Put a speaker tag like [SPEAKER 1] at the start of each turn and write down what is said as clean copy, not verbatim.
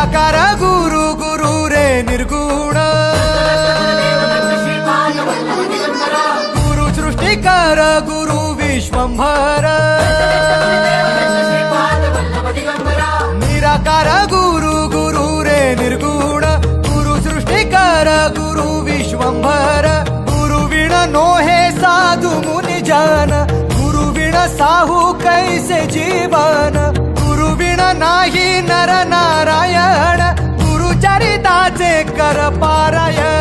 [SPEAKER 1] निराकार गुरु गुरु रे निर्गुण गुरु सृष्टिकर गुरु विश्वंभर निराकार गुरु गुरु रे निर्गुण गुरु सृष्टिकर गुरु विश्वंभर गुरु विण नोहे साधु मुनि जन गुरु विण साहू कैसे जीवन गुरु विण नाही नर नारायण गुरु चरिताचे कर पारायण